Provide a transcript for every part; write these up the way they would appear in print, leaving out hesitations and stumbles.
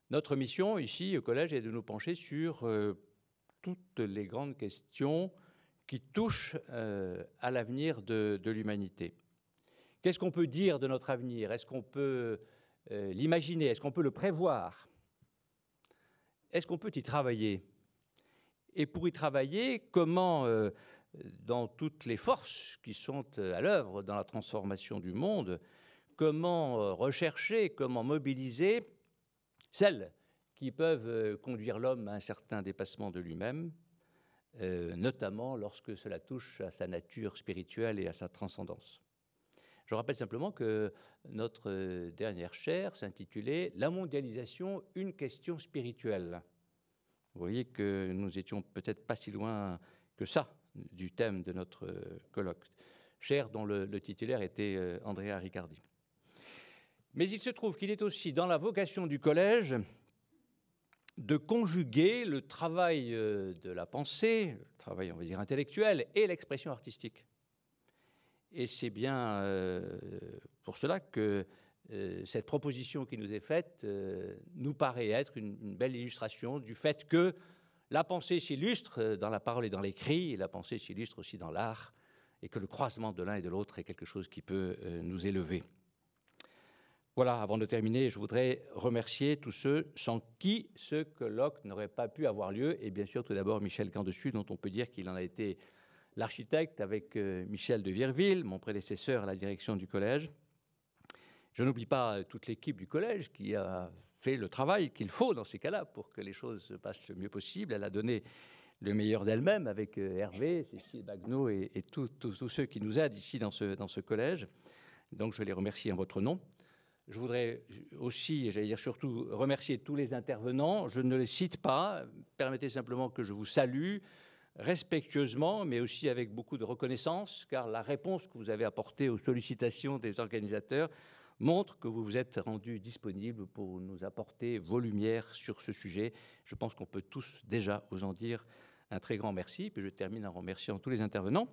Notre mission ici au collège est de nous pencher sur toutes les grandes questions qui touchent à l'avenir de l'humanité. Qu'est-ce qu'on peut dire de notre avenir? Est-ce qu'on peut l'imaginer? Est-ce qu'on peut le prévoir? Est-ce qu'on peut y travailler? Et pour y travailler, comment, dans toutes les forces qui sont à l'œuvre dans la transformation du monde, comment rechercher, comment mobiliser celles qui peuvent conduire l'homme à un certain dépassement de lui-même, notamment lorsque cela touche à sa nature spirituelle et à sa transcendance. Je rappelle simplement que notre dernière chaire s'intitulait « La mondialisation, une question spirituelle ». Vous voyez que nous étions peut-être pas si loin que ça du thème de notre colloque, chaire dont le titulaire était Andrea Riccardi. Mais il se trouve qu'il est aussi dans la vocation du collège de conjuguer le travail de la pensée, le travail, on va dire, intellectuel, et l'expression artistique. Et c'est bien pour cela que cette proposition qui nous est faite nous paraît être une belle illustration du fait que la pensée s'illustre dans la parole et dans l'écrit, et la pensée s'illustre aussi dans l'art, et que le croisement de l'un et de l'autre est quelque chose qui peut nous élever. Voilà, avant de terminer, je voudrais remercier tous ceux sans qui ce colloque n'aurait pas pu avoir lieu, et bien sûr tout d'abord Michel Camp-Dessus, dont on peut dire qu'il en a été l'architecte avec Michel de Virville, mon prédécesseur à la direction du collège. Je n'oublie pas toute l'équipe du collège qui a fait le travail qu'il faut dans ces cas-là pour que les choses se passent le mieux possible. Elle a donné le meilleur d'elle-même avec Hervé, Cécile Bagneau et tous ceux qui nous aident ici dans ce collège. Donc je les remercie en votre nom. Je voudrais aussi, et j'allais dire surtout, remercier tous les intervenants. Je ne les cite pas. Permettez simplement que je vous salue respectueusement, mais aussi avec beaucoup de reconnaissance, car la réponse que vous avez apportée aux sollicitations des organisateurs montre que vous vous êtes rendu disponible pour nous apporter vos lumières sur ce sujet. Je pense qu'on peut tous déjà vous en dire un très grand merci. Puis je termine en remerciant tous les intervenants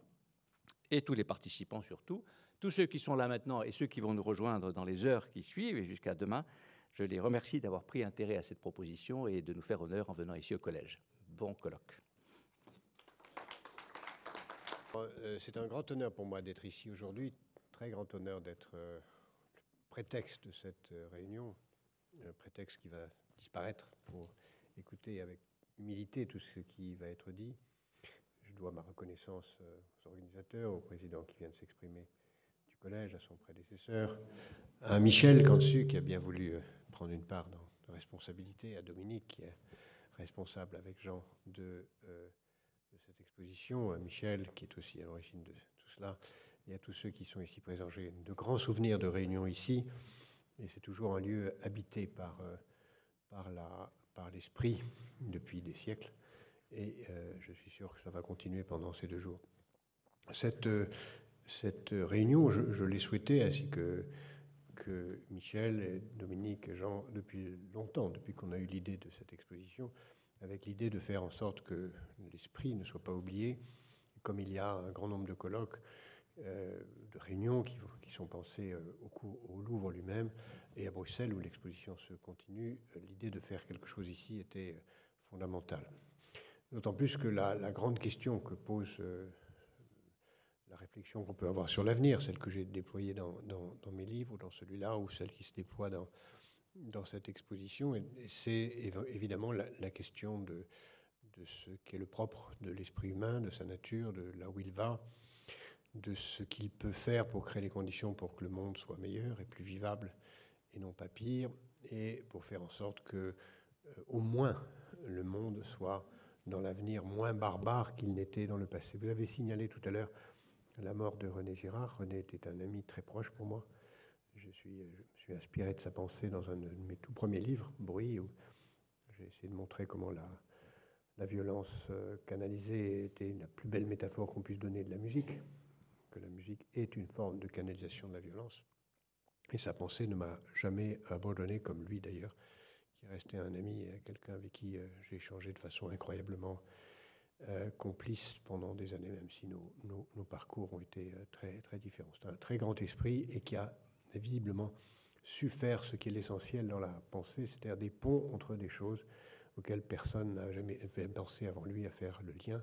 et tous les participants surtout. Tous ceux qui sont là maintenant et ceux qui vont nous rejoindre dans les heures qui suivent et jusqu'à demain, je les remercie d'avoir pris intérêt à cette proposition et de nous faire honneur en venant ici au collège. Bon colloque. C'est un grand honneur pour moi d'être ici aujourd'hui, très grand honneur d'être le prétexte de cette réunion, un prétexte qui va disparaître pour écouter avec humilité tout ce qui va être dit. Je dois ma reconnaissance aux organisateurs, au président qui vient de s'exprimer du collège, à son prédécesseur, à Michel Camp-Dessus qui a bien voulu prendre une part de responsabilité, à Dominique qui est responsable avec Jean de cette exposition, à Michel qui est aussi à l'origine de tout cela, et à tous ceux qui sont ici présents. J'ai de grands souvenirs de réunions ici, et c'est toujours un lieu habité par l'esprit depuis des siècles, et je suis sûr que ça va continuer pendant ces 2 jours. Cette réunion, je l'ai souhaitée, ainsi que Michel, et Dominique et Jean, depuis longtemps, depuis qu'on a eu l'idée de cette exposition, avec l'idée de faire en sorte que l'esprit ne soit pas oublié. Comme il y a un grand nombre de colloques, de réunions qui sont pensées au Louvre lui-même et à Bruxelles où l'exposition se continue, l'idée de faire quelque chose ici était fondamentale. D'autant plus que la grande question que pose la réflexion qu'on peut avoir sur l'avenir, celle que j'ai déployée dans mes livres, dans celui-là, ou celle qui se déploie dans cette exposition, c'est évidemment la question de ce qu'est le propre de l'esprit humain, de sa nature, de là où il va, de ce qu'il peut faire pour créer les conditions pour que le monde soit meilleur et plus vivable et non pas pire, et pour faire en sorte que, au moins, le monde soit dans l'avenir moins barbare qu'il n'était dans le passé. Vous avez signalé tout à l'heure la mort de René Girard. René était un ami très proche pour moi. Je suis inspiré de sa pensée dans un de mes tout premiers livres, Bruit, où j'ai essayé de montrer comment la violence canalisée était la plus belle métaphore qu'on puisse donner de la musique, que la musique est une forme de canalisation de la violence. Et sa pensée ne m'a jamais abandonné, comme lui d'ailleurs, qui est resté un ami, quelqu'un avec qui j'ai échangé de façon incroyablement complice pendant des années, même si nos parcours ont été très, très différents. C'est un très grand esprit et qui a visiblement su faire ce qui est l'essentiel dans la pensée, c'est-à-dire des ponts entre des choses auxquelles personne n'a jamais pensé avant lui à faire le lien.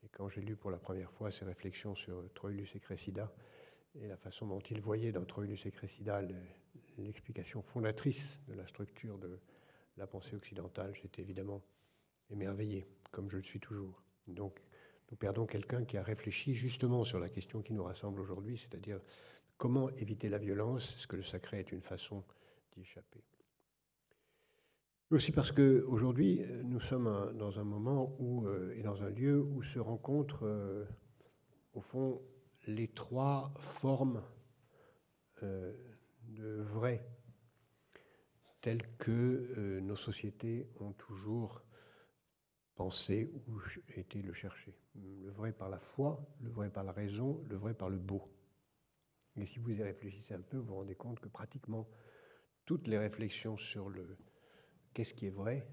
Et quand j'ai lu pour la première fois ses réflexions sur Troilus et Cressida, et la façon dont il voyait dans Troilus et Cressida l'explication fondatrice de la structure de la pensée occidentale, j'étais évidemment émerveillé, comme je le suis toujours. Donc, nous perdons quelqu'un qui a réfléchi justement sur la question qui nous rassemble aujourd'hui, c'est-à-dire comment éviter la violence. Est-ce que le sacré est une façon d'y échapper? Aussi parce qu'aujourd'hui, nous sommes dans un moment où, et dans un lieu où se rencontrent, au fond, les trois formes de vrai, telles que nos sociétés ont toujours pensé ou été le chercher. Le vrai par la foi, le vrai par la raison, le vrai par le beau. Et si vous y réfléchissez un peu, vous vous rendez compte que pratiquement toutes les réflexions sur le qu'est-ce qui est vrai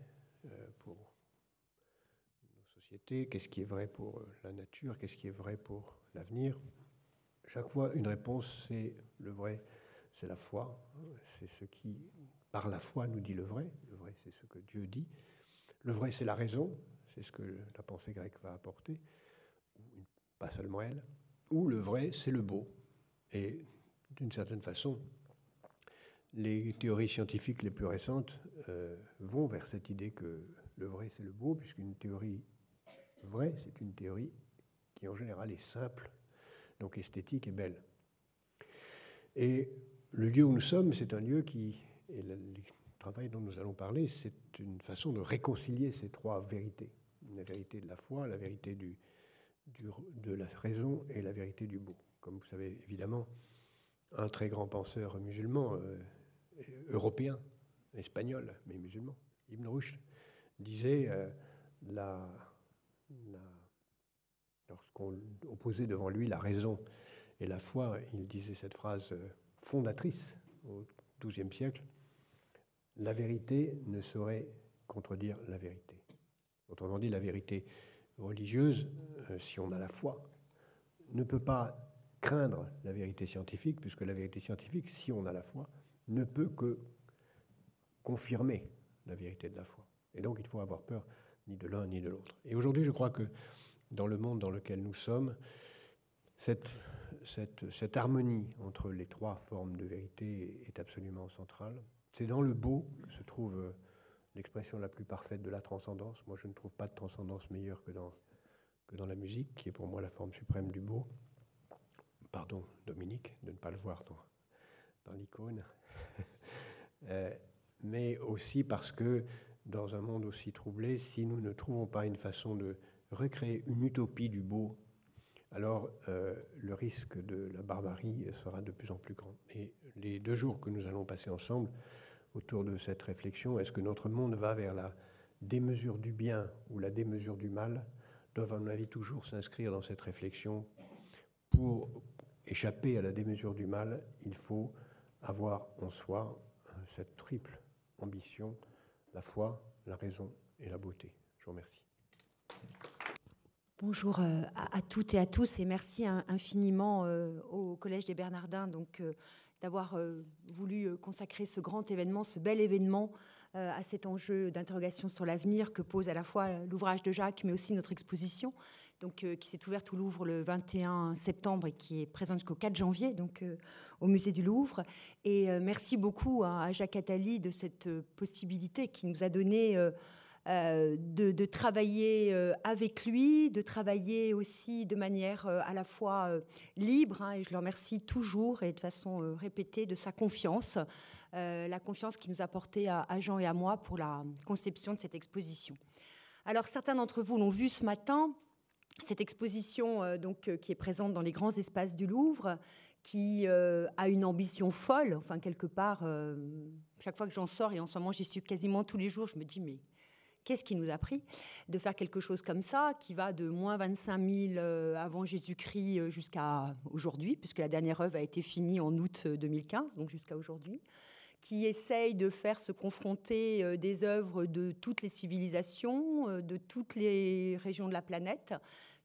pour nos sociétés, qu'est-ce qui est vrai pour la nature, qu'est-ce qui est vrai pour l'avenir, chaque fois une réponse, c'est le vrai, c'est la foi, c'est ce qui, par la foi, nous dit le vrai c'est ce que Dieu dit, le vrai c'est la raison, c'est ce que la pensée grecque va apporter, pas seulement elle, ou le vrai c'est le beau. Et d'une certaine façon, les théories scientifiques les plus récentes vont vers cette idée que le vrai c'est le beau, puisqu'une théorie vraie, c'est une théorie qui en général est simple, donc esthétique et belle. Et le lieu où nous sommes, c'est un lieu qui, et le travail dont nous allons parler, c'est une façon de réconcilier ces trois vérités. La vérité de la foi, la vérité de la raison et la vérité du beau. Comme vous savez, évidemment, un très grand penseur musulman, européen, espagnol, mais musulman, Ibn Rushd, disait lorsqu'on opposait devant lui la raison et la foi, il disait cette phrase fondatrice au XIIe siècle, « La vérité ne saurait contredire la vérité ». Autrement dit, la vérité religieuse, si on a la foi, ne peut pas craindre la vérité scientifique, puisque la vérité scientifique, si on a la foi, ne peut que confirmer la vérité de la foi. Et donc, il faut avoir peur ni de l'un ni de l'autre. Et aujourd'hui, je crois que dans le monde dans lequel nous sommes, cette harmonie entre les trois formes de vérité est absolument centrale. C'est dans le beau que se trouve l'expression la plus parfaite de la transcendance. Moi, je ne trouve pas de transcendance meilleure que dans la musique, qui est pour moi la forme suprême du beau. Pardon, Dominique, de ne pas le voir dans l'icône. Mais aussi parce que, dans un monde aussi troublé, si nous ne trouvons pas une façon de recréer une utopie du beau, alors le risque de la barbarie sera de plus en plus grand. Et les 2 jours que nous allons passer ensemble autour de cette réflexion, est-ce que notre monde va vers la démesure du bien ou la démesure du mal, doivent à mon avis toujours s'inscrire dans cette réflexion. Pour échapper à la démesure du mal, il faut avoir en soi cette triple ambition, la foi, la raison et la beauté. Je vous remercie. Bonjour à toutes et à tous et merci infiniment au Collège des Bernardins d'avoir voulu consacrer ce grand événement, ce bel événement à cet enjeu d'interrogation sur l'avenir que pose à la fois l'ouvrage de Jacques mais aussi notre exposition qui s'est ouverte au Louvre le 21 septembre et qui est présente jusqu'au 4 janvier au Musée du Louvre. Et merci beaucoup à Jacques Attali de cette possibilité qui nous a donné de travailler avec lui, de travailler aussi de manière à la fois libre, et je le remercie toujours et de façon répétée de sa confiance, la confiance qu'il nous a portée à Jean et à moi pour la conception de cette exposition. Alors certains d'entre vous l'ont vu ce matin, cette exposition qui est présente dans les grands espaces du Louvre, qui a une ambition folle, enfin quelque part, chaque fois que j'en sors, et en ce moment j'y suis quasiment tous les jours, je me dis mais qu'est-ce qui nous a pris de faire quelque chose comme ça, qui va de moins 25 000 avant Jésus-Christ jusqu'à aujourd'hui, puisque la dernière œuvre a été finie en août 2015, donc jusqu'à aujourd'hui, qui essaye de faire se confronter des œuvres de toutes les civilisations, de toutes les régions de la planète,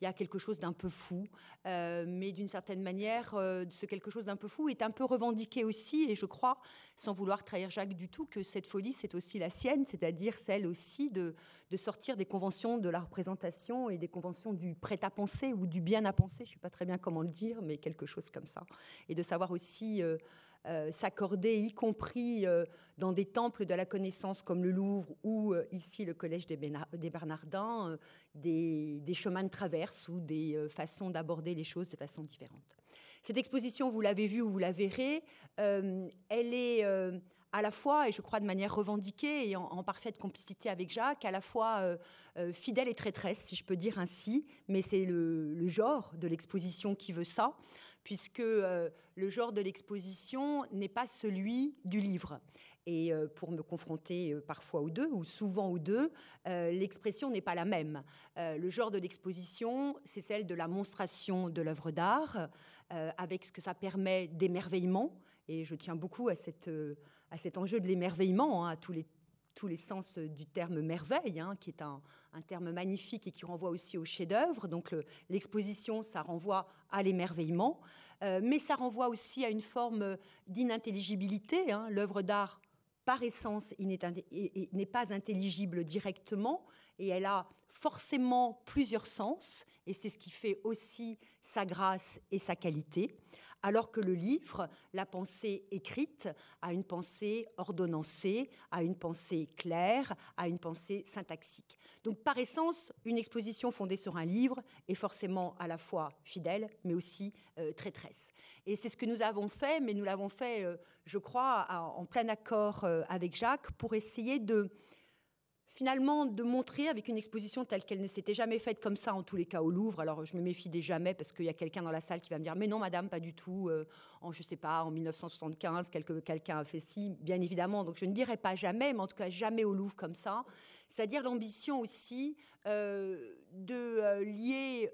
il y a quelque chose d'un peu fou, mais d'une certaine manière, ce quelque chose d'un peu fou est un peu revendiqué aussi, et je crois, sans vouloir trahir Jacques du tout, que cette folie, c'est aussi la sienne, c'est-à-dire celle aussi de sortir des conventions de la représentation et des conventions du prêt-à-penser ou du bien-à-penser, je ne sais pas très bien comment le dire, mais quelque chose comme ça, et de savoir aussi s'accorder, y compris dans des temples de la connaissance comme le Louvre ou ici le Collège des Bernardins, des chemins de traverse ou des façons d'aborder les choses de façon différente. Cette exposition, vous l'avez vue ou vous la verrez, elle est à la fois, et je crois de manière revendiquée et en parfaite complicité avec Jacques, à la fois fidèle et traîtresse, si je peux dire ainsi, mais c'est le genre de l'exposition qui veut ça, puisque le genre de l'exposition n'est pas celui du livre. Et pour me confronter parfois aux deux, ou souvent aux deux, l'expression n'est pas la même. Le genre de l'exposition, c'est celle de la monstration de l'œuvre d'art, avec ce que ça permet d'émerveillement, et je tiens beaucoup à cet enjeu de l'émerveillement, à tous les sens du terme merveille, qui est un terme magnifique et qui renvoie aussi au chef-d'œuvre. Donc l'exposition, ça renvoie à l'émerveillement, mais ça renvoie aussi à une forme d'inintelligibilité. L'œuvre d'art, par essence, n'est pas intelligible directement, et elle a forcément plusieurs sens, et c'est ce qui fait aussi sa grâce et sa qualité. Alors que le livre, la pensée écrite, a une pensée ordonnancée, a une pensée claire, a une pensée syntaxique. Donc par essence, une exposition fondée sur un livre est forcément à la fois fidèle, mais aussi traîtresse. Et c'est ce que nous avons fait, mais nous l'avons fait, je crois, en plein accord avec Jacques, pour essayer finalement de montrer avec une exposition telle qu'elle ne s'était jamais faite comme ça, en tous les cas au Louvre. Alors je me méfie des jamais, parce qu'il y a quelqu'un dans la salle qui va me dire « Mais non, madame, pas du tout. Je ne sais pas, en 1975, quelqu'un a fait ci. » Bien évidemment, donc je ne dirais pas jamais, mais en tout cas jamais au Louvre comme ça. C'est-à-dire l'ambition aussi de lier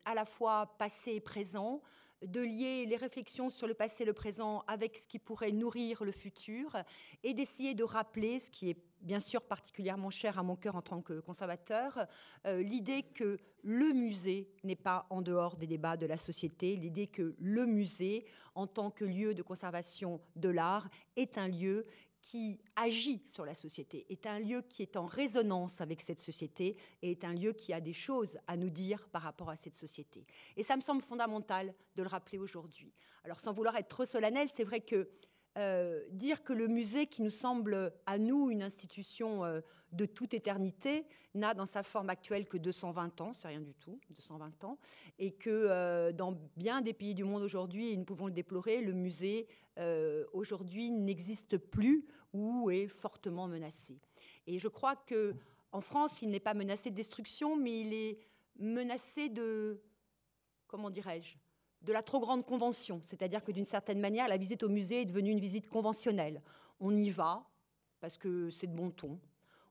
à la fois passé et présent, de lier les réflexions sur le passé et le présent avec ce qui pourrait nourrir le futur, et d'essayer de rappeler, ce qui est bien sûr particulièrement cher à mon cœur en tant que conservateur, l'idée que le musée n'est pas en dehors des débats de la société, l'idée que le musée, en tant que lieu de conservation de l'art, est un lieu qui agit sur la société, est un lieu qui est en résonance avec cette société et est un lieu qui a des choses à nous dire par rapport à cette société. Et ça me semble fondamental de le rappeler aujourd'hui. Alors sans vouloir être trop solennel, c'est vrai que dire que le musée, qui nous semble à nous une institution de toute éternité, n'a dans sa forme actuelle que 220 ans, c'est rien du tout, 220 ans, et que dans bien des pays du monde aujourd'hui, et nous pouvons le déplorer, le musée aujourd'hui n'existe plus ou est fortement menacé. Et je crois qu'en France, il n'est pas menacé de destruction, mais il est menacé de, comment dirais-je, de la trop grande convention, c'est-à-dire que d'une certaine manière, la visite au musée est devenue une visite conventionnelle. On y va parce que c'est de bon ton,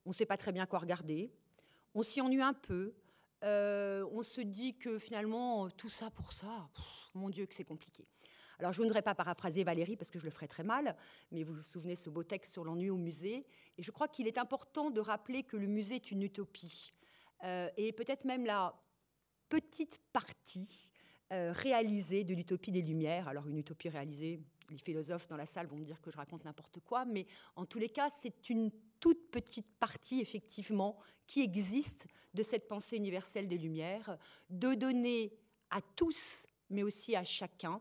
on ne sait pas très bien quoi regarder, on s'y ennuie un peu, on se dit que finalement, tout ça pour ça, mon Dieu que c'est compliqué. Alors je ne voudrais pas paraphraser Valérie parce que je le ferais très mal, mais vous vous souvenez ce beau texte sur l'ennui au musée, et je crois qu'il est important de rappeler que le musée est une utopie, et peut-être même la petite partie réalisée de l'utopie des Lumières. Alors une utopie réalisée, les philosophes dans la salle vont me dire que je raconte n'importe quoi, mais en tous les cas, c'est une toute petite partie, effectivement, qui existe de cette pensée universelle des Lumières, de donner à tous, mais aussi à chacun,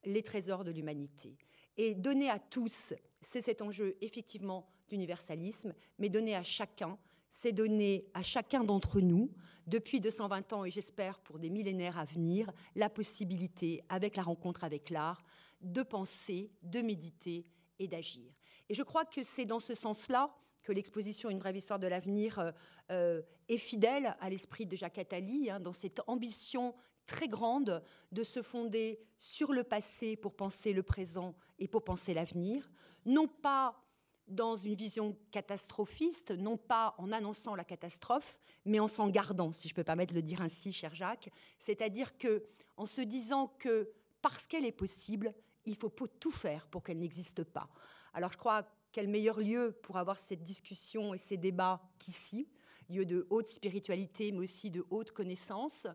les trésors de l'humanité. Et donner à tous, c'est cet enjeu, effectivement, d'universalisme, mais donner à chacun, c'est donner à chacun d'entre nous, depuis 220 ans et j'espère pour des millénaires à venir, la possibilité, avec la rencontre avec l'art, de penser, de méditer et d'agir. Et je crois que c'est dans ce sens-là que l'exposition Une brève histoire de l'avenir est fidèle à l'esprit de Jacques Attali, dans cette ambition très grande de se fonder sur le passé pour penser le présent et pour penser l'avenir, non pas dans une vision catastrophiste, non pas en annonçant la catastrophe, mais en s'en gardant, si je peux permettre de le dire ainsi, cher Jacques, c'est-à-dire qu'en se disant que parce qu'elle est possible, il faut tout faire pour qu'elle n'existe pas. Alors je crois quel meilleur lieu pour avoir cette discussion et ces débats qu'ici, lieu de haute spiritualité, mais aussi de haute connaissance,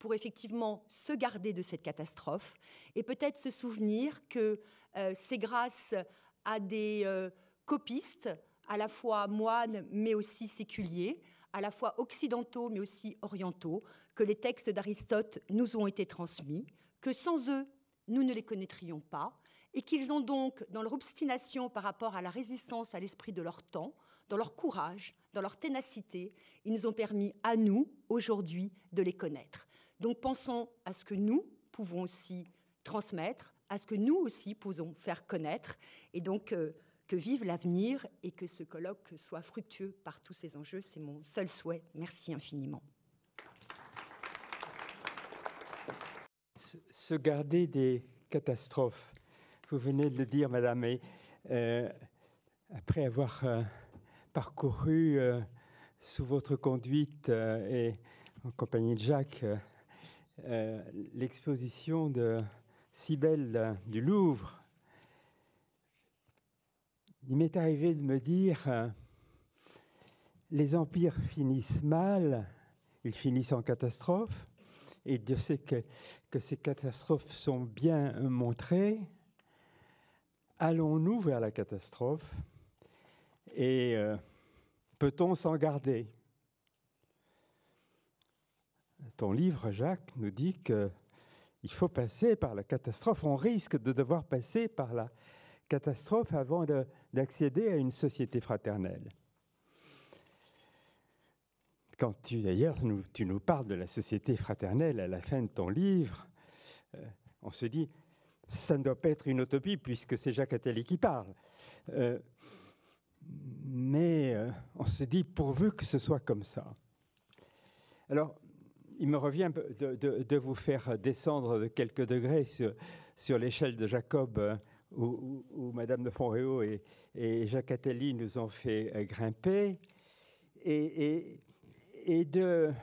pour effectivement se garder de cette catastrophe et peut-être se souvenir que c'est grâce à des copistes, à la fois moines mais aussi séculiers, à la fois occidentaux mais aussi orientaux, que les textes d'Aristote nous ont été transmis, que sans eux, nous ne les connaîtrions pas, et qu'ils ont donc, dans leur obstination par rapport à la résistance à l'esprit de leur temps, dans leur courage, dans leur ténacité, ils nous ont permis à nous, aujourd'hui, de les connaître. Donc pensons à ce que nous pouvons aussi transmettre, à ce que nous aussi pouvons faire connaître, et donc que vive l'avenir et que ce colloque soit fructueux par tous ces enjeux. C'est mon seul souhait. Merci infiniment. Se garder des catastrophes. Vous venez de le dire, madame, et après avoir parcouru sous votre conduite et en compagnie de Jacques l'exposition de Cybèle du Louvre, il m'est arrivé de me dire les empires finissent mal, ils finissent en catastrophe, et Dieu sait que ces catastrophes sont bien montrées. Allons-nous vers la catastrophe et peut-on s'en garder? Ton livre, Jacques, nous dit qu'il faut passer par la catastrophe. On risque de devoir passer par la catastrophe avant d'accéder à une société fraternelle. Quand d'ailleurs, tu nous parles de la société fraternelle à la fin de ton livre, on se dit, ça ne doit pas être une utopie puisque c'est Jacques Attali qui parle. Mais on se dit, pourvu que ce soit comme ça. Alors, il me revient de vous faire descendre de quelques degrés sur l'échelle de Jacob, où Madame de Fontréau et Jacques Attali nous ont fait grimper, et de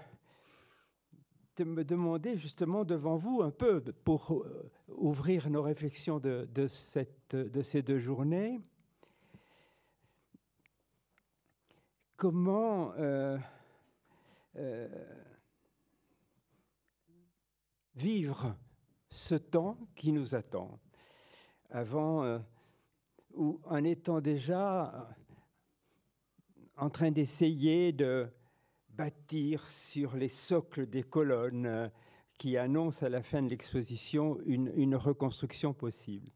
me demander justement devant vous un peu, pour ouvrir nos réflexions de ces 2 journées, comment vivre ce temps qui nous attend, ou en étant déjà en train d'essayer de bâtir sur les socles des colonnes qui annoncent à la fin de l'exposition une reconstruction possible.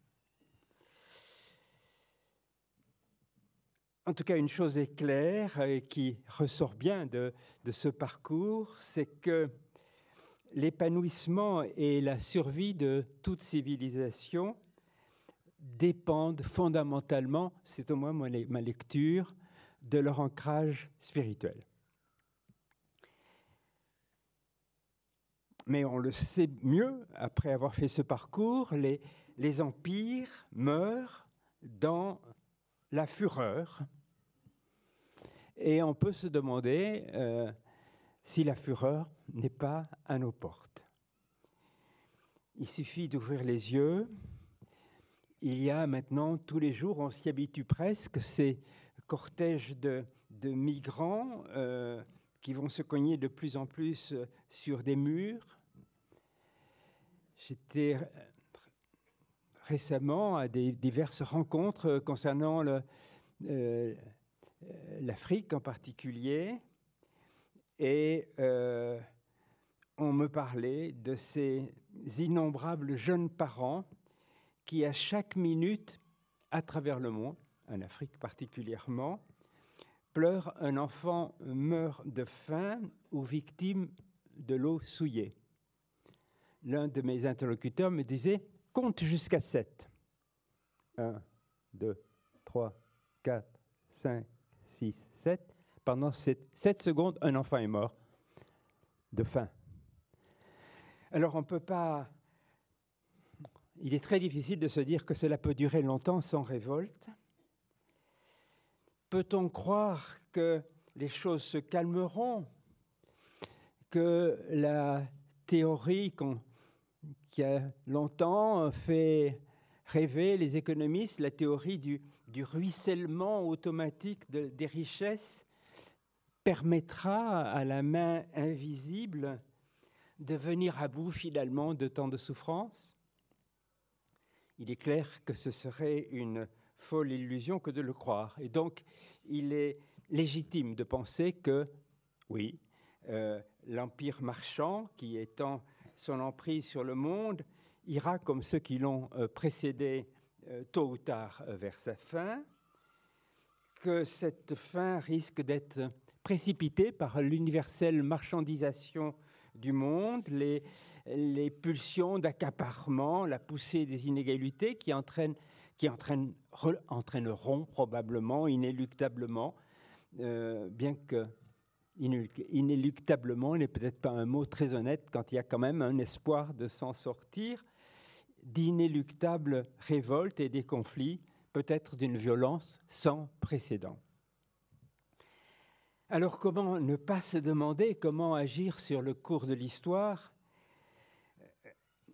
En tout cas, une chose est claire et qui ressort bien de ce parcours, c'est que l'épanouissement et la survie de toute civilisation dépendent fondamentalement, c'est au moins ma lecture, de leur ancrage spirituel. Mais on le sait mieux, après avoir fait ce parcours, les empires meurent dans la fureur. Et on peut se demander si la fureur n'est pas à nos portes. Il suffit d'ouvrir les yeux. Il y a maintenant, tous les jours, on s'y habitue presque, ces cortèges de migrants qui vont se cogner de plus en plus sur des murs. J'étais récemment à diverses rencontres concernant l'Afrique en particulier, et on me parlait de ces innombrables jeunes parents qui, à chaque minute, à travers le monde, en Afrique particulièrement, pleurent un enfant meurt de faim ou victime de l'eau souillée. L'un de mes interlocuteurs me disait « compte jusqu'à 7 ». 1, 2, 3, 4, 5, 6, 7. Pendant 7 secondes, un enfant est mort de faim. Alors on ne peut pas... Il est très difficile de se dire que cela peut durer longtemps sans révolte. Peut-on croire que les choses se calmeront, que la théorie qui a longtemps fait rêver les économistes, la théorie du ruissellement automatique des richesses, permettra à la main invisible de venir à bout finalement de tant de souffrances? Il est clair que ce serait une folle illusion que de le croire. Et donc, il est légitime de penser que, oui, l'empire marchand, qui étend son emprise sur le monde, ira, comme ceux qui l'ont précédé, tôt ou tard vers sa fin, que cette fin risque d'être précipitée par l'universelle marchandisation du monde, les pulsions d'accaparement, la poussée des inégalités qui entraîneront probablement, inéluctablement, bien que inéluctablement n'est peut-être pas un mot très honnête quand il y a quand même un espoir de s'en sortir, d'inéluctables révoltes et des conflits, peut-être d'une violence sans précédent. Alors comment ne pas se demander comment agir sur le cours de l'histoire?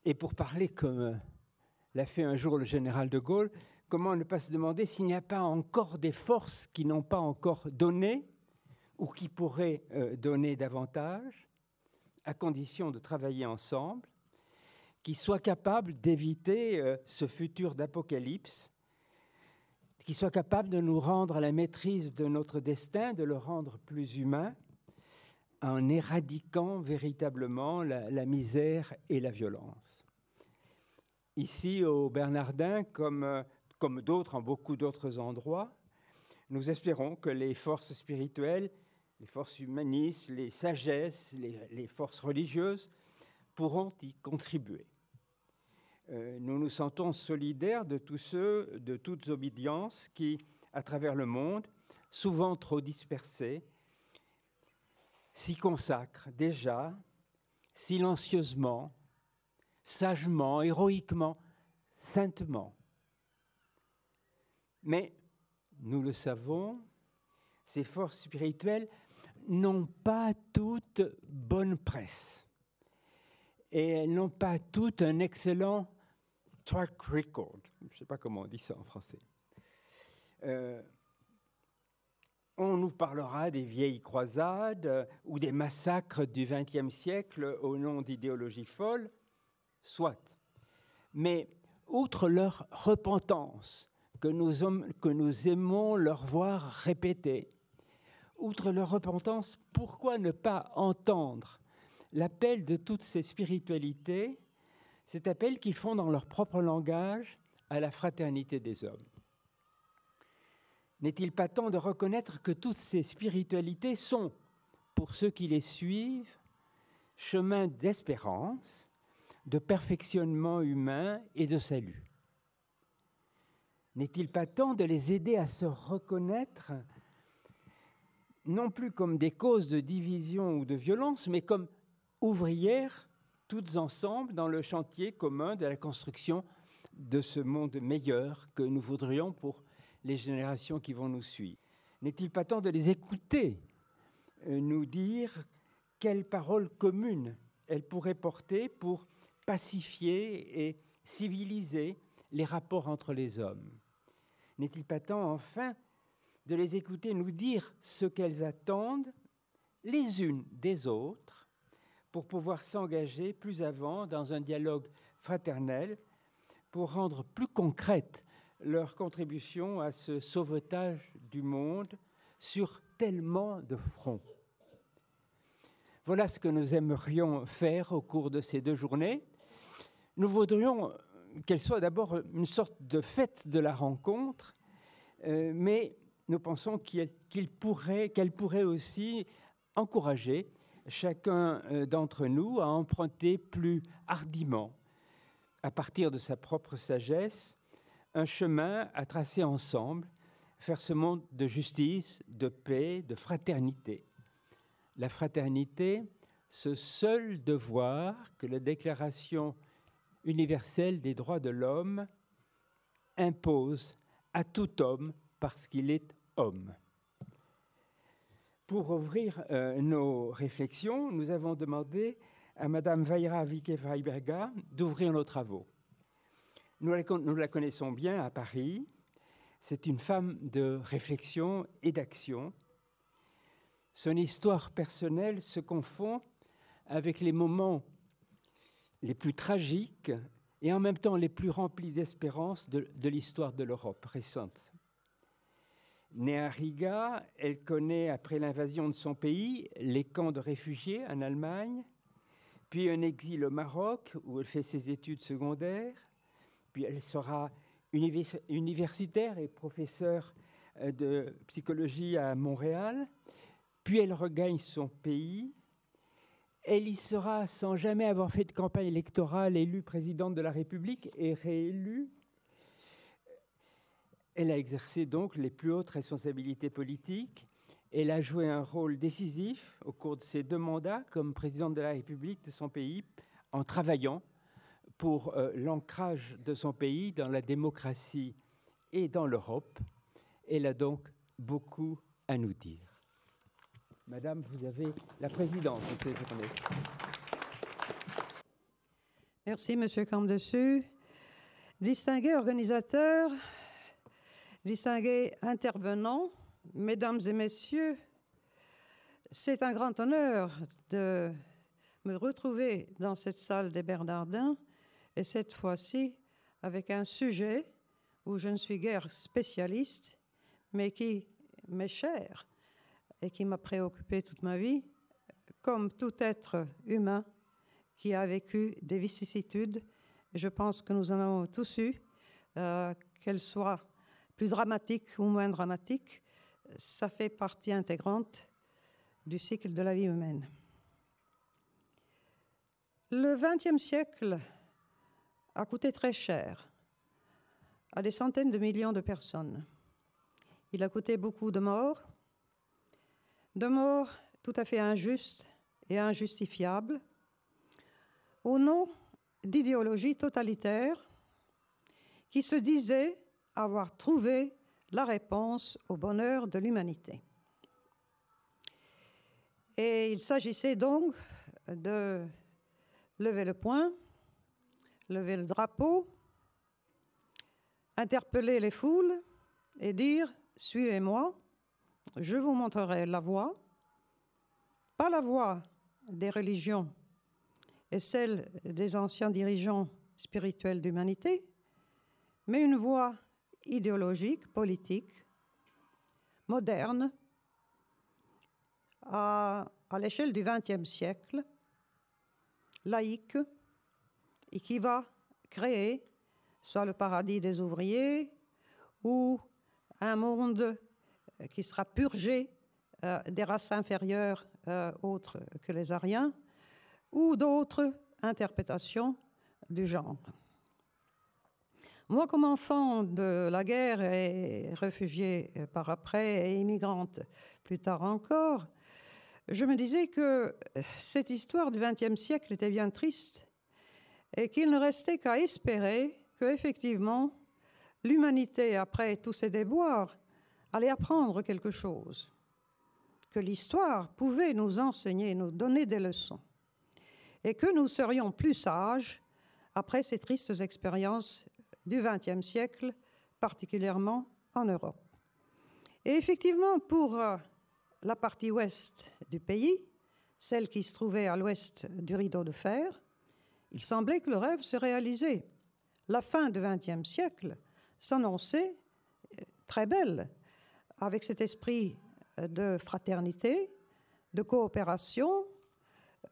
Et pour parler comme l'a fait un jour le général de Gaulle, comment ne pas se demander s'il n'y a pas encore des forces qui n'ont pas encore donné ou qui pourraient donner davantage, à condition de travailler ensemble, qui soient capables d'éviter ce futur d'apocalypse, qui soient capables de nous rendre à la maîtrise de notre destin, de le rendre plus humain, en éradiquant véritablement la misère et la violence. Ici, au Bernardin, comme d'autres, en beaucoup d'autres endroits, nous espérons que les forces spirituelles, les forces humanistes, les sagesses, les forces religieuses pourront y contribuer. Nous nous sentons solidaires de tous ceux, de toutes obédiences qui, à travers le monde, souvent trop dispersés, s'y consacrent déjà, silencieusement, sagement, héroïquement, saintement. Mais, nous le savons, ces forces spirituelles n'ont pas toutes bonne presse. Et elles n'ont pas toutes un excellent track record. Je ne sais pas comment on dit ça en français. On nous parlera des vieilles croisades ou des massacres du XXe siècle au nom d'idéologies folles, soit. Mais outre leur repentance, que nous aimons leur voir répéter, outre leur repentance, pourquoi ne pas entendre l'appel de toutes ces spiritualités, cet appel qu'ils font dans leur propre langage à la fraternité des hommes? N'est-il pas temps de reconnaître que toutes ces spiritualités sont, pour ceux qui les suivent, chemin d'espérance, de perfectionnement humain et de salut? N'est-il pas temps de les aider à se reconnaître, non plus comme des causes de division ou de violence, mais comme ouvrières, toutes ensemble, dans le chantier commun de la construction de ce monde meilleur que nous voudrions pour les générations qui vont nous suivre? N'est-il pas temps de les écouter nous dire quelles paroles communes elles pourraient porter pour pacifier et civiliser les rapports entre les hommes? N'est-il pas temps, enfin, de les écouter nous dire ce qu'elles attendent les unes des autres pour pouvoir s'engager plus avant dans un dialogue fraternel, pour rendre plus concrète leur contribution à ce sauvetage du monde sur tellement de fronts? Voilà ce que nous aimerions faire au cours de ces 2 journées. Nous voudrions qu'elle soit d'abord une sorte de fête de la rencontre, mais nous pensons qu'elle pourrait aussi encourager chacun d'entre nous à emprunter plus hardiment, à partir de sa propre sagesse, un chemin à tracer ensemble, faire ce monde de justice, de paix, de fraternité. La fraternité, ce seul devoir que la Déclaration universelle des droits de l'homme impose à tout homme parce qu'il est homme. Pour ouvrir nos réflexions, nous avons demandé à Madame Vaira Vique-Freiberga d'ouvrir nos travaux. Nous la connaissons bien à Paris. C'est une femme de réflexion et d'action. Son histoire personnelle se confond avec les moments les plus tragiques et en même temps les plus remplis d'espérance de l'histoire de l'Europe récente. Née à Riga, elle connaît, après l'invasion de son pays, les camps de réfugiés en Allemagne, puis un exil au Maroc où elle fait ses études secondaires, puis elle sera universitaire et professeure de psychologie à Montréal, puis elle regagne son pays. Elle y sera, sans jamais avoir fait de campagne électorale, élue présidente de la République et réélue. Elle a exercé donc les plus hautes responsabilités politiques. Elle a joué un rôle décisif au cours de ses 2 mandats comme présidente de la République de son pays, en travaillant pour l'ancrage de son pays dans la démocratie et dans l'Europe. Elle a donc beaucoup à nous dire. Madame, vous avez la présidence de cette journée. Merci, Monsieur Campdessus. Distingués organisateurs, distingués intervenants, mesdames et messieurs, c'est un grand honneur de me retrouver dans cette salle des Bernardins, et cette fois-ci avec un sujet où je ne suis guère spécialiste, mais qui m'est cher et qui m'a préoccupé toute ma vie, comme tout être humain qui a vécu des vicissitudes. Et je pense que nous en avons tous eu, qu'elles soient plus dramatiques ou moins dramatiques, ça fait partie intégrante du cycle de la vie humaine. Le XXe siècle a coûté très cher à des centaines de millions de personnes. Il a coûté beaucoup de morts tout à fait injustes et injustifiables, au nom d'idéologies totalitaires qui se disaient avoir trouvé la réponse au bonheur de l'humanité. Et il s'agissait donc de lever le poing, lever le drapeau, interpeller les foules et dire « Suivez-moi, je vous montrerai la voie », pas la voie des religions et celle des anciens dirigeants spirituels d'humanité, mais une voie idéologique, politique, moderne, à l'échelle du XXe siècle, laïque, et qui va créer soit le paradis des ouvriers ou un monde qui sera purgé des races inférieures autres que les Aryens, ou d'autres interprétations du genre. Moi, comme enfant de la guerre et réfugiée par après et immigrante plus tard encore, je me disais que cette histoire du XXe siècle était bien triste et qu'il ne restait qu'à espérer qu'effectivement l'humanité, après tous ces déboires, allait apprendre quelque chose, que l'histoire pouvait nous enseigner, nous donner des leçons, et que nous serions plus sages après ces tristes expériences du XXe siècle, particulièrement en Europe. Et effectivement, pour la partie ouest du pays, celle qui se trouvait à l'ouest du rideau de fer, il semblait que le rêve se réalisait. La fin du XXe siècle s'annonçait très belle, avec cet esprit de fraternité, de coopération,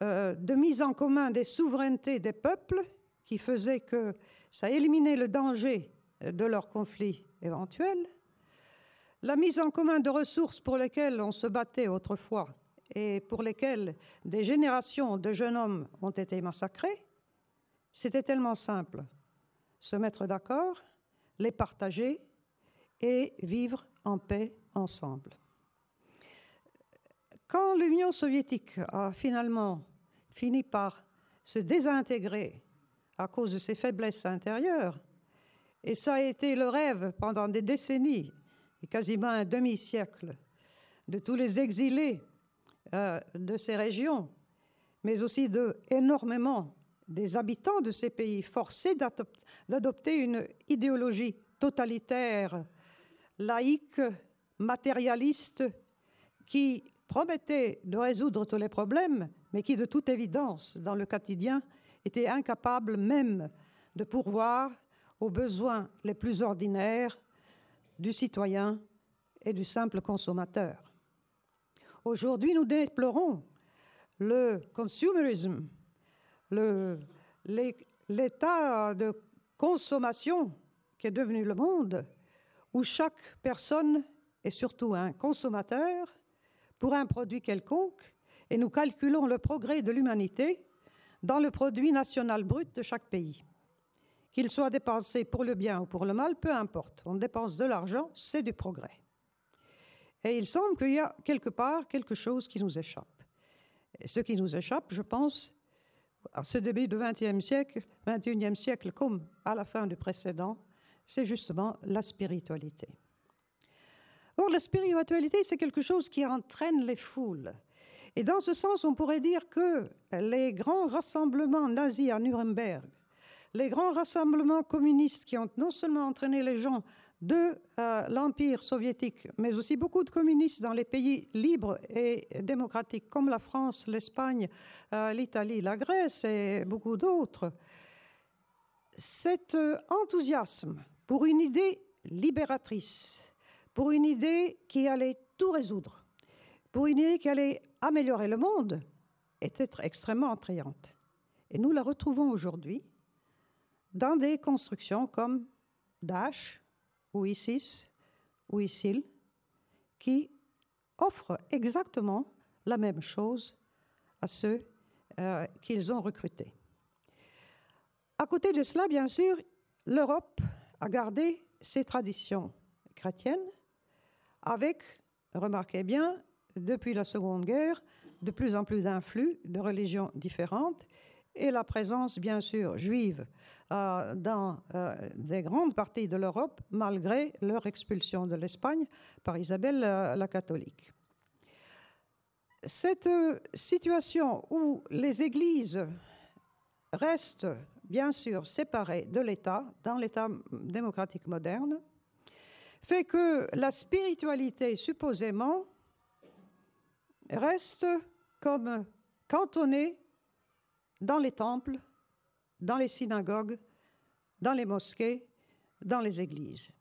de mise en commun des souverainetés des peuples, qui faisait que ça éliminait le danger de leurs conflits éventuels, la mise en commun de ressources pour lesquelles on se battait autrefois et pour lesquelles des générations de jeunes hommes ont été massacrés, c'était tellement simple. Se mettre d'accord, les partager et vivre en paix ensemble. Quand l'Union soviétique a finalement fini par se désintégrer à cause de ses faiblesses intérieures, et ça a été le rêve pendant des décennies, et quasiment un demi-siècle, de tous les exilés de ces régions, mais aussi énormément des habitants de ces pays forcés d'adopter une idéologie totalitaire, laïque, matérialiste, qui promettait de résoudre tous les problèmes, mais qui, de toute évidence, dans le quotidien, étaient incapables même de pourvoir aux besoins les plus ordinaires du citoyen et du simple consommateur. Aujourd'hui, nous déplorons le consumérisme, l'état de consommation qui est devenu le monde, où chaque personne est surtout un consommateur pour un produit quelconque, et nous calculons le progrès de l'humanité dans le produit national brut de chaque pays. Qu'il soit dépensé pour le bien ou pour le mal, peu importe. On dépense de l'argent, c'est du progrès. Et il semble qu'il y a quelque part quelque chose qui nous échappe. Et ce qui nous échappe, je pense, à ce début du XXIe siècle, comme à la fin du précédent, c'est justement la spiritualité. Or, la spiritualité, c'est quelque chose qui entraîne les foules. Et dans ce sens, on pourrait dire que les grands rassemblements nazis à Nuremberg, les grands rassemblements communistes qui ont non seulement entraîné les gens de l'Empire soviétique, mais aussi beaucoup de communistes dans les pays libres et démocratiques comme la France, l'Espagne, l'Italie, la Grèce et beaucoup d'autres, cet enthousiasme pour une idée libératrice, pour une idée qui allait tout résoudre, pour une idée qui allait améliorer le monde, était extrêmement attrayante. Et nous la retrouvons aujourd'hui dans des constructions comme Daesh, ou ISIS, ou ISIL, qui offrent exactement la même chose à ceux qu'ils ont recrutés. À côté de cela, bien sûr, l'Europe a gardé ses traditions chrétiennes avec, remarquez bien, depuis la Seconde Guerre, de plus en plus d'influx de religions différentes et la présence, bien sûr, juive dans des grandes parties de l'Europe, malgré leur expulsion de l'Espagne par Isabelle la catholique. Cette situation où les églises restent, bien sûr, séparées de l'État, dans l'État démocratique moderne, fait que la spiritualité, supposément, reste comme cantonnée dans les temples, dans les synagogues, dans les mosquées, dans les églises.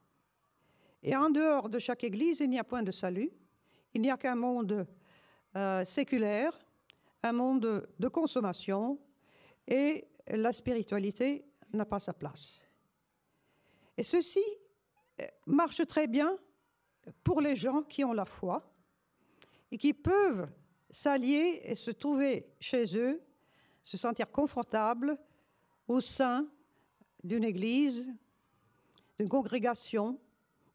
Et en dehors de chaque église, il n'y a point de salut, il n'y a qu'un monde séculaire, un monde de consommation, et la spiritualité n'a pas sa place. Et ceci marche très bien pour les gens qui ont la foi et qui peuvent s'allier et se trouver chez eux, se sentir confortables au sein d'une église, d'une congrégation,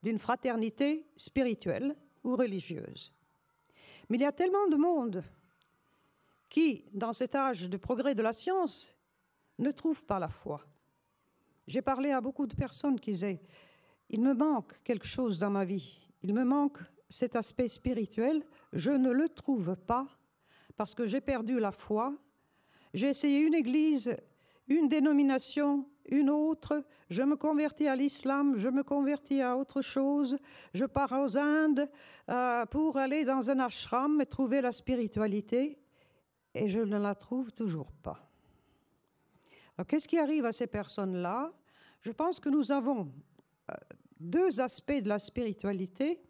d'une fraternité spirituelle ou religieuse. Mais il y a tellement de monde qui, dans cet âge de progrès de la science, ne trouve pas la foi. J'ai parlé à beaucoup de personnes qui disaient « Il me manque quelque chose dans ma vie, il me manque cet aspect spirituel, je ne le trouve pas parce que j'ai perdu la foi. J'ai essayé une église, une dénomination, une autre, je me convertis à l'islam, je me convertis à autre chose, je pars aux Indes pour aller dans un ashram et trouver la spiritualité, et je ne la trouve toujours pas. » Alors, qu'est-ce qui arrive à ces personnes-là? Je pense que nous avons deux aspects de la spiritualité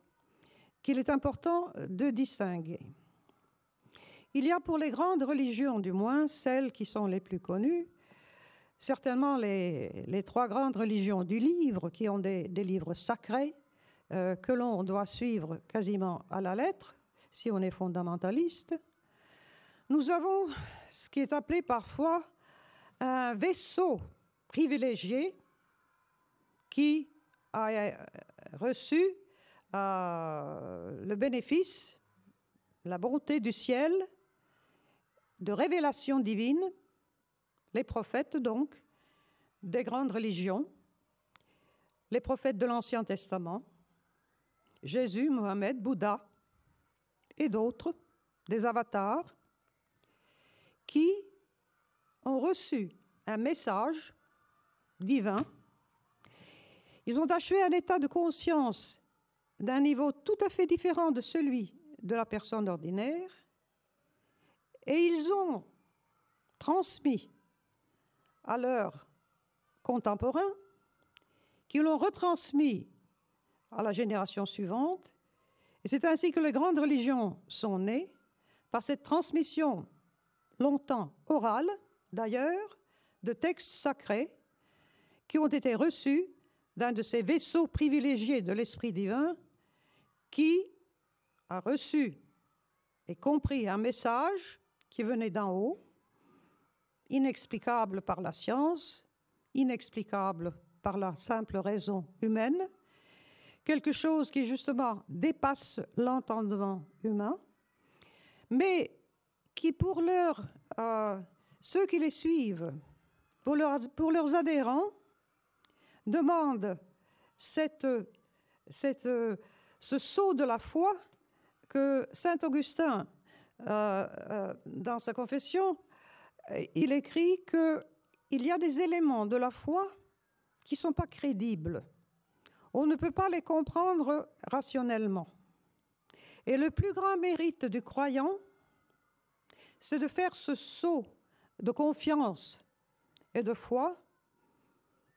qu'il est important de distinguer. Il y a pour les grandes religions, du moins celles qui sont les plus connues, certainement les trois grandes religions du livre, qui ont des livres sacrés que l'on doit suivre quasiment à la lettre, si on est fondamentaliste. Nous avons ce qui est appelé parfois un vaisseau privilégié qui a reçu le bénéfice, la bonté du ciel, de révélation divine, les prophètes donc, des grandes religions, les prophètes de l'Ancien Testament, Jésus, Mohammed, Bouddha et d'autres, des avatars, qui ont reçu un message divin. Ils ont achevé un état de conscience d'un niveau tout à fait différent de celui de la personne ordinaire, Et ils ont transmis à leurs contemporains, qui l'ont retransmis à la génération suivante. Et c'est ainsi que les grandes religions sont nées, par cette transmission longtemps orale, d'ailleurs, de textes sacrés qui ont été reçus d'un de ces vaisseaux privilégiés de l'Esprit divin qui a reçu et compris un message qui venait d'en haut, inexplicable par la science, inexplicable par la simple raison humaine, quelque chose qui justement dépasse l'entendement humain, mais qui pour ceux qui les suivent, pour leurs adhérents, demande ce saut de la foi que saint Augustin, dans sa confession, il écrit qu'il y a des éléments de la foi qui ne sont pas crédibles. On ne peut pas les comprendre rationnellement. Et le plus grand mérite du croyant, c'est de faire ce saut de confiance et de foi,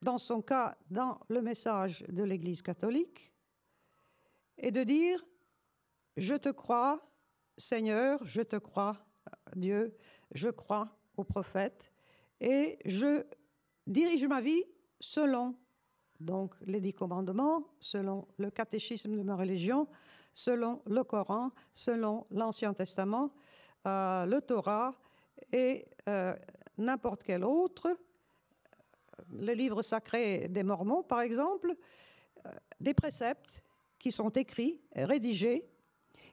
dans son cas, dans le message de l'Église catholique, et de dire « Je te crois, Seigneur, je te crois, Dieu, je crois au prophète, et je dirige ma vie selon donc les 10 commandements, selon le catéchisme de ma religion, selon le Coran, selon l'Ancien Testament, le Torah et n'importe quel autre, les livres sacrés des Mormons par exemple, des préceptes qui sont écrits, rédigés.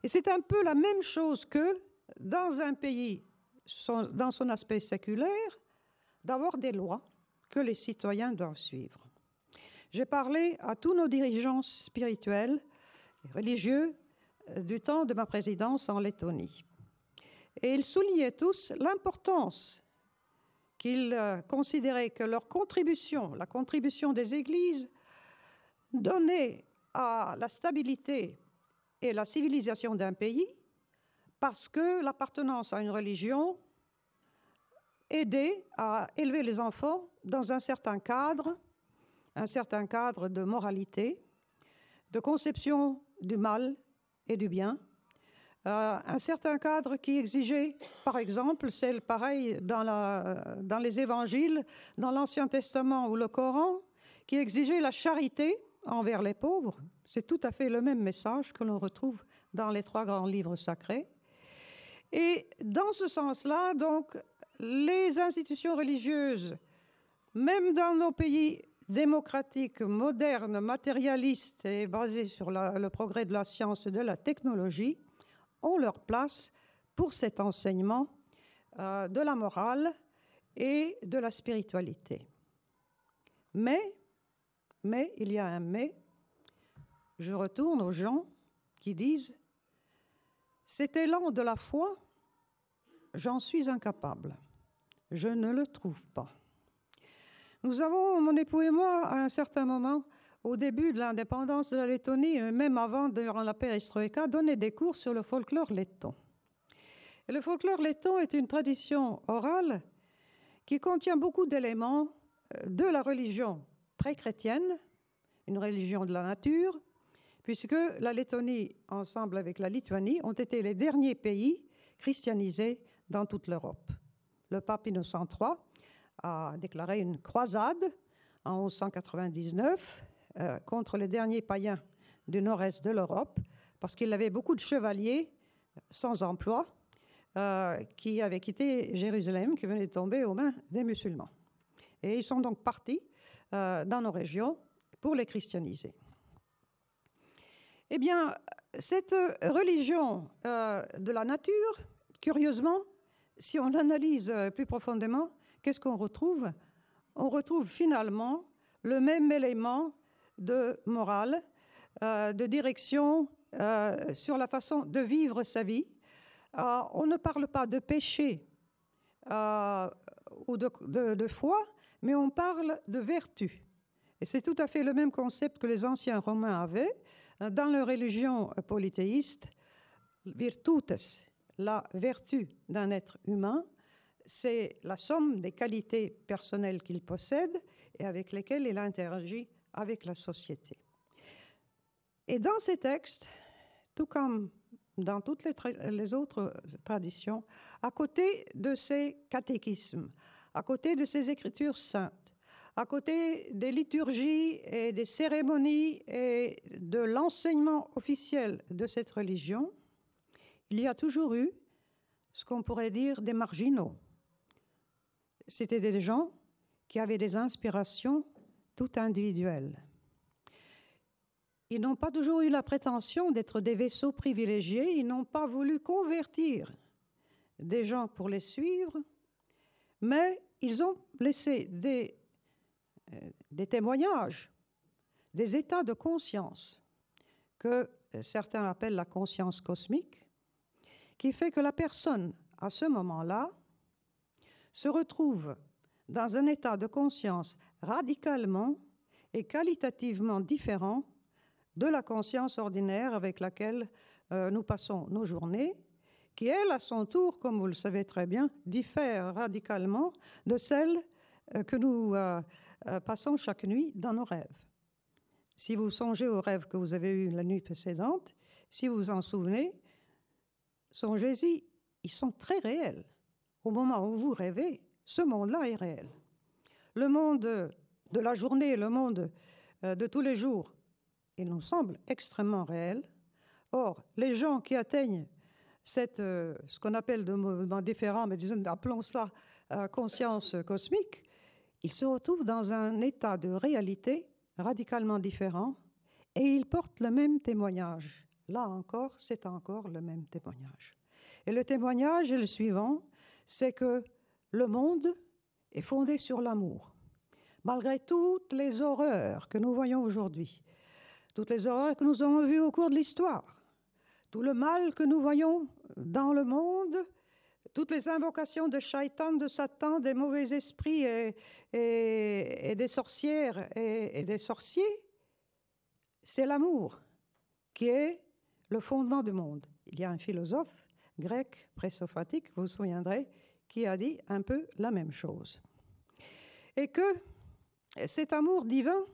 Et c'est un peu la même chose que dans un pays, dans son aspect séculaire, d'avoir des lois que les citoyens doivent suivre. J'ai parlé à tous nos dirigeants spirituels et religieux du temps de ma présidence en Lettonie. Et ils soulignaient tous l'importance qu'ils considéraient que leur contribution, la contribution des églises, donnait à la stabilité et la civilisation d'un pays, parce que l'appartenance à une religion aidait à élever les enfants dans un certain cadre de moralité, de conception du mal et du bien, un certain cadre qui exigeait, par exemple, c'est pareil dans les évangiles, dans l'Ancien Testament ou le Coran, qui exigeait la charité envers les pauvres. C'est tout à fait le même message que l'on retrouve dans les 3 grands livres sacrés. Et dans ce sens-là, donc, les institutions religieuses, même dans nos pays démocratiques, modernes, matérialistes et basés sur le progrès de la science et de la technologie, ont leur place pour cet enseignement de la morale et de la spiritualité. Mais, il y a un mais, je retourne aux gens qui disent « cet élan de la foi, j'en suis incapable, je ne le trouve pas ». Nous avons, mon époux et moi, à un certain moment, au début de l'indépendance de la Lettonie, même avant, durant la perestroïka, donné des cours sur le folklore letton. Et le folklore letton est une tradition orale qui contient beaucoup d'éléments de la religion pré-chrétienne, une religion de la nature, puisque la Lettonie, ensemble avec la Lituanie, ont été les derniers pays christianisés dans toute l'Europe. Le pape Innocent III a déclaré une croisade en 1199 contre les derniers païens du nord-est de l'Europe, parce qu'il avait beaucoup de chevaliers sans emploi qui avaient quitté Jérusalem, qui venaient de tomber aux mains des musulmans. Et ils sont donc partis dans nos régions pour les christianiser. Eh bien, cette religion de la nature, curieusement, si on l'analyse plus profondément, qu'est-ce qu'on retrouve? On retrouve finalement le même élément de morale, de direction sur la façon de vivre sa vie. On ne parle pas de péché ou de foi, mais on parle de vertu. Et c'est tout à fait le même concept que les anciens Romains avaient dans leur religion polythéiste, virtutes, la vertu d'un être humain, c'est la somme des qualités personnelles qu'il possède et avec lesquelles il interagit avec la société. Et dans ces textes, tout comme dans toutes les autres traditions, à côté de ces catéchismes, à côté de ces écritures saintes, à côté des liturgies et des cérémonies et de l'enseignement officiel de cette religion, il y a toujours eu ce qu'on pourrait dire des marginaux. C'était des gens qui avaient des inspirations toutes individuelles. Ils n'ont pas toujours eu la prétention d'être des vaisseaux privilégiés, ils n'ont pas voulu convertir des gens pour les suivre, mais ils ont laissé des témoignages, des états de conscience que certains appellent la conscience cosmique, qui fait que la personne, à ce moment-là, se retrouve dans un état de conscience radicalement et qualitativement différent de la conscience ordinaire avec laquelle nous passons nos journées, qui, elle, à son tour, comme vous le savez très bien, diffère radicalement de celle que nous passons chaque nuit dans nos rêves. Si vous songez aux rêves que vous avez eus la nuit précédente, si vous vous en souvenez, songez-y, ils sont très réels. Au moment où vous rêvez, ce monde-là est réel. Le monde de la journée, le monde de tous les jours, il nous semble extrêmement réel. Or, les gens qui atteignent ce qu'on appelle de mouvements différents, mais disons, appelons ça conscience cosmique, ils se retrouvent dans un état de réalité radicalement différent et ils portent le même témoignage. Là encore, c'est encore le même témoignage. Et le témoignage est le suivant, c'est que le monde est fondé sur l'amour. Malgré toutes les horreurs que nous voyons aujourd'hui, toutes les horreurs que nous avons vues au cours de l'histoire, tout le mal que nous voyons dans le monde, toutes les invocations de Shaitan, de Satan, des mauvais esprits et des sorcières et des sorciers, c'est l'amour qui est le fondement du monde. Il y a un philosophe grec présophatique, vous vous souviendrez, qui a dit un peu la même chose. Et que cet amour divin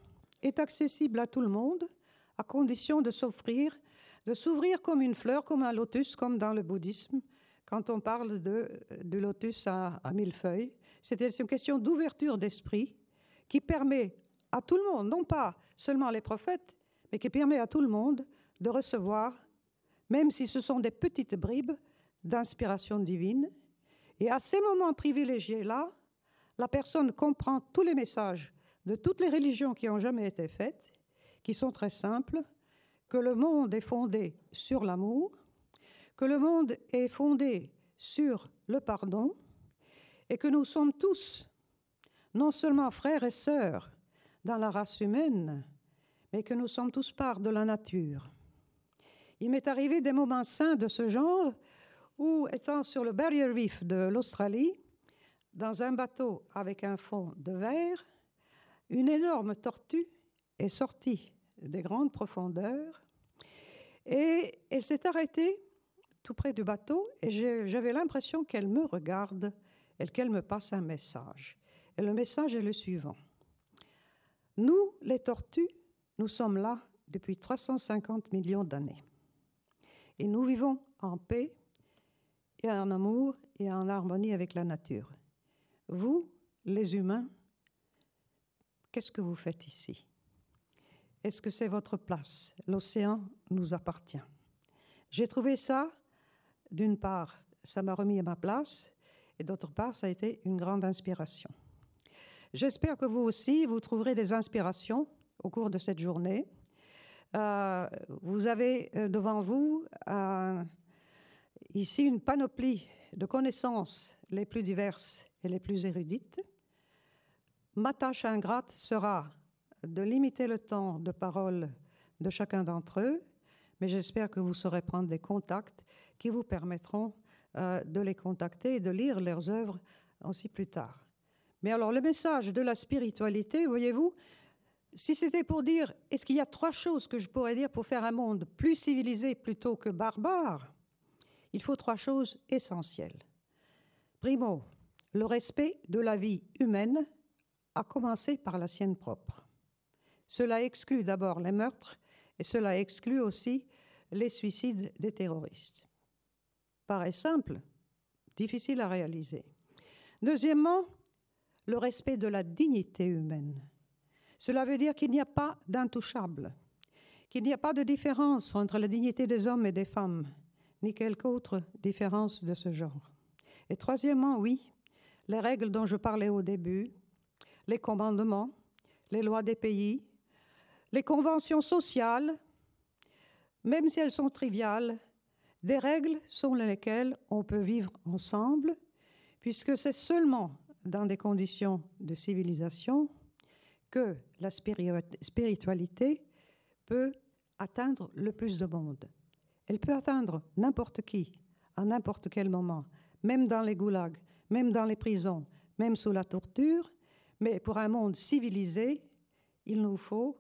est accessible à tout le monde, à condition de s'offrir, de s'ouvrir comme une fleur, comme un lotus, comme dans le bouddhisme, quand on parle du lotus à 1000 feuilles. C'est une question d'ouverture d'esprit qui permet à tout le monde, non pas seulement les prophètes, mais qui permet à tout le monde de recevoir, même si ce sont des petites bribes d'inspiration divine. Et à ces moments privilégiés-là, la personne comprend tous les messages de toutes les religions qui ont jamais été faites, qui sont très simples, que le monde est fondé sur l'amour, que le monde est fondé sur le pardon, et que nous sommes tous, non seulement frères et sœurs dans la race humaine, mais que nous sommes tous part de la nature. Il m'est arrivé des moments saints de ce genre où, étant sur le Barrier Reef de l'Australie, dans un bateau avec un fond de verre, une énorme tortue est sortie des grandes profondeurs et elle s'est arrêtée tout près du bateau et j'avais l'impression qu'elle me regarde et qu'elle me passe un message. Et le message est le suivant. Nous, les tortues, nous sommes là depuis 350 millions d'années. Et nous vivons en paix et en amour et en harmonie avec la nature. Vous, les humains, qu'est-ce que vous faites ici? Est-ce que c'est votre place? L'océan nous appartient. J'ai trouvé ça, d'une part, ça m'a remis à ma place, et d'autre part, ça a été une grande inspiration. J'espère que vous aussi, vous trouverez des inspirations au cours de cette journée. Vous avez devant vous ici une panoplie de connaissances les plus diverses et les plus érudites. Ma tâche ingrate sera de limiter le temps de parole de chacun d'entre eux, mais j'espère que vous saurez prendre des contacts qui vous permettront de les contacter et de lire leurs œuvres aussi plus tard. Mais alors, le message de la spiritualité, voyez-vous, si c'était pour dire, est-ce qu'il y a 3 choses que je pourrais dire pour faire un monde plus civilisé plutôt que barbare? il faut 3 choses essentielles. Primo, le respect de la vie humaine, à commencer par la sienne propre. Cela exclut d'abord les meurtres et cela exclut aussi les suicides des terroristes. Paraît simple, difficile à réaliser. Deuxièmement, le respect de la dignité humaine. Cela veut dire qu'il n'y a pas d'intouchable, qu'il n'y a pas de différence entre la dignité des hommes et des femmes, ni quelque autre différence de ce genre. Et troisièmement, oui, les règles dont je parlais au début, les commandements, les lois des pays, les conventions sociales, même si elles sont triviales, des règles sur lesquelles on peut vivre ensemble, puisque c'est seulement dans des conditions de civilisation que la spiritualité peut atteindre le plus de monde. Elle peut atteindre n'importe qui, à n'importe quel moment, même dans les goulags, même dans les prisons, même sous la torture, mais pour un monde civilisé, il nous faut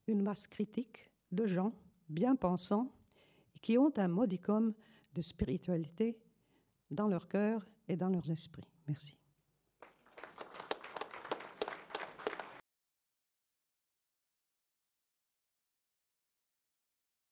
une masse critique de gens bien pensants qui ont un modicum de spiritualité dans leur cœur et dans leurs esprits. Merci.